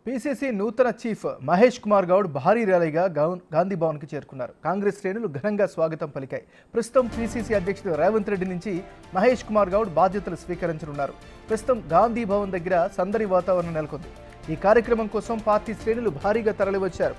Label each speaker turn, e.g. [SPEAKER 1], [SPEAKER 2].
[SPEAKER 1] PCC నూతన chief Mahesh Kumar Goud భారీ ర్యాలీగా గాంధీ భవన్కి చేరుకున్నారు. కాంగ్రెస్ శ్రేణులు ఘనంగా స్వాగతం పలికాయి. ప్రస్తుతం పీసీసీ అధ్యక్షుడు రేవంత్ రెడ్డి నుంచి మహేష్ కుమార్ గౌడ్ బాధ్యతలు స్వీకరించనున్నారు. ప్రస్తుతం గాంధీ భవన్ దగ్గర సందడి వాతావరణం నెలకొంది. ఈ కార్యక్రమం కోసం పార్టీ శ్రేణులు భారీగా తరలివచ్చారు.